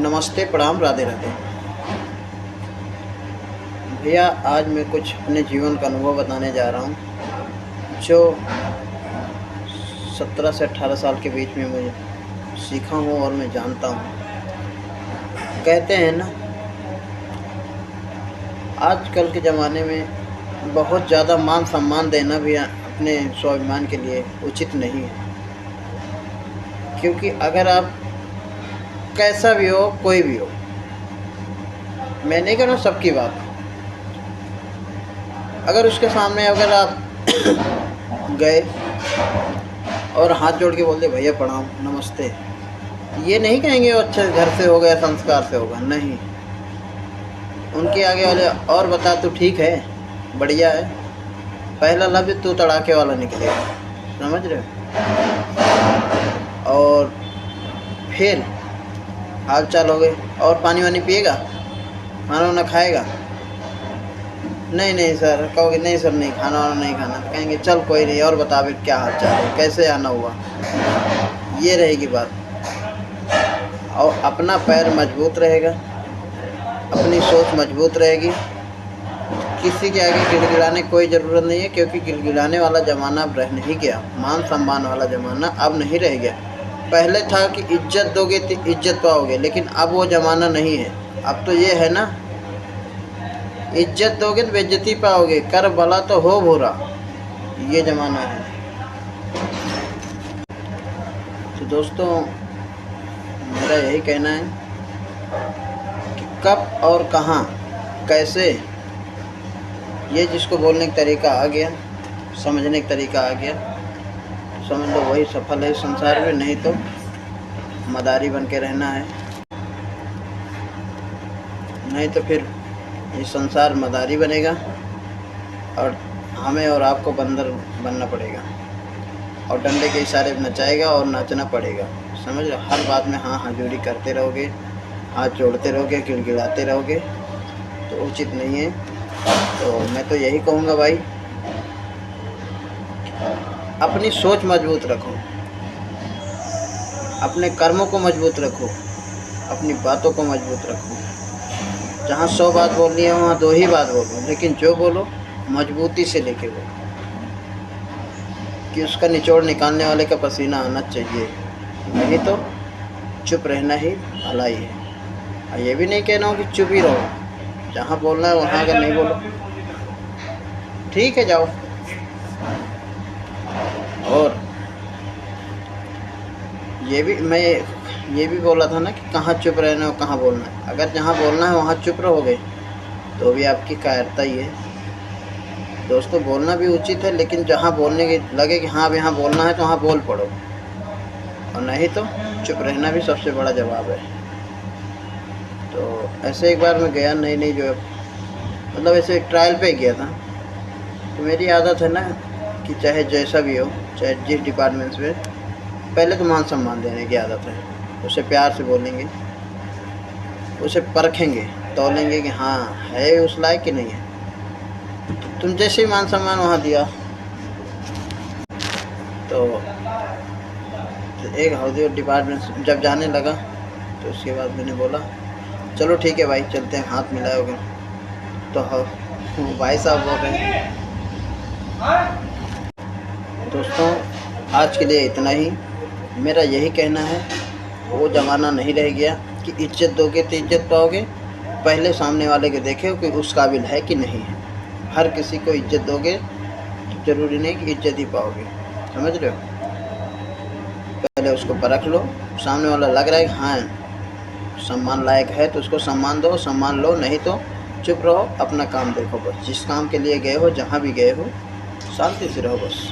नमस्ते, प्रणाम, राधे राधे। भैया आज मैं कुछ अपने जीवन का अनुभव बताने जा रहा हूँ जो 17 से 18 साल के बीच में मुझे सीखा हूँ और मैं जानता हूँ। कहते हैं ना, आजकल के ज़माने में बहुत ज़्यादा मान सम्मान देना भी अपने स्वाभिमान के लिए उचित नहीं है, क्योंकि अगर आप कैसा भी हो, कोई भी हो, मैं नहीं कह रहा सबकी बात, अगर उसके सामने अगर आप गए और हाथ जोड़ के बोल दे भैया प्रणाम, नमस्ते, ये नहीं कहेंगे वो अच्छे घर से हो गया, संस्कार से होगा, नहीं। उनके आगे वाले और बता तू ठीक है, बढ़िया है, पहला लफ्ज़ तू तड़ाके वाला निकलेगा, समझ रहे हो। और फिर हाल चाल हो गए, और पानी वानी पिएगा, खाना वाना खाएगा, नहीं सर, कहोगे नहीं सर नहीं, खाना वाना नहीं खाना, तो कहेंगे चल कोई नहीं, और बता फिर क्या हाल चाल है, कैसे आना हुआ, ये रहेगी बात। और अपना पैर मजबूत रहेगा, अपनी सोच मजबूत रहेगी, किसी के आगे गिड़गिड़ाने की कोई ज़रूरत नहीं है, क्योंकि गिड़गिड़ाने वाला ज़माना अब रह नहीं गया, मान सम्मान वाला ज़माना अब नहीं रह गया। पहले था कि इज्जत दोगे तो इज्जत पाओगे, लेकिन अब वो ज़माना नहीं है। अब तो ये है ना, इज्जत दोगे तो बेइज्जती पाओगे, कर भला तो हो बुरा, ये ज़माना है। तो दोस्तों, मेरा यही कहना है कि कब और कहाँ कैसे, ये जिसको बोलने का तरीका आ गया, समझने का तरीका आ गया, तो समझ लो वही सफल है संसार में, नहीं तो मदारी बन के रहना है, नहीं तो फिर ये संसार मदारी बनेगा और हमें और आपको बंदर बनना पड़ेगा, और डंडे के इशारे नचाएगा और नाचना पड़ेगा, समझ लो। हर बात में हाँ हजूरी करते रहोगे, हाथ जोड़ते रहोगे, गिड़गिड़ाते रहोगे, तो उचित नहीं है। तो मैं तो यही कहूँगा भाई, अपनी सोच मजबूत रखो, अपने कर्मों को मजबूत रखो, अपनी बातों को मजबूत रखो। जहाँ 100 बात बोलनी है वहाँ 2 ही बात बोलो, लेकिन जो बोलो मजबूती से लेके बोलो, कि उसका निचोड़ निकालने वाले का पसीना आना चाहिए, नहीं तो चुप रहना ही भलाई है। और ये भी नहीं कहना हो कि चुप ही रहो, जहाँ बोलना है वहाँ अगर नहीं बोलो ठीक है जाओ। और ये भी बोला था ना कि कहाँ चुप रहना है और कहाँ बोलना है। अगर जहाँ बोलना है वहाँ चुप रहोगे तो भी आपकी कायरता ही है। दोस्तों, बोलना भी उचित है, लेकिन जहाँ बोलने के लगे कि हाँ अब यहाँ बोलना है तो वहाँ बोल पड़ो, और नहीं तो चुप रहना भी सबसे बड़ा जवाब है। तो ऐसे एक बार मैं गया, नई जो मतलब ऐसे एक ट्रायल पे गया था, तो मेरी आदत है ना कि चाहे जैसा भी हो, चाहे जिस डिपार्टमेंट्स में, पहले तो मान सम्मान देने की आदत है। उसे प्यार से बोलेंगे, उसे परखेंगे, तौलेंगे कि हाँ है उस लायक कि नहीं है। तो तुम जैसे ही मान सम्मान वहाँ दिया, तो एक हाउस डिपार्टमेंट जब जाने लगा, तो उसके बाद मैंने बोला चलो ठीक है भाई चलते हैं, हाथ मिलाओगे, तो भाई साहब बोल रहे हैं। दोस्तों, आज के लिए इतना ही। मेरा यही कहना है, वो ज़माना नहीं रह गया कि इज्जत दोगे तो इज्जत पाओगे, पहले सामने वाले के देखे कि उस काबिल है कि नहीं है। हर किसी को इज्जत दोगे तो ज़रूरी नहीं कि इज्जत ही पाओगे, समझ रहे हो। पहले उसको परख लो, सामने वाला लग रहा है कि हाँ सम्मान लायक है तो उसको सम्मान दो, सम्मान लो, नहीं तो चुप रहो, अपना काम देखो बस। जिस काम के लिए गए हो, जहाँ भी गए हो, शांति से रहो बस।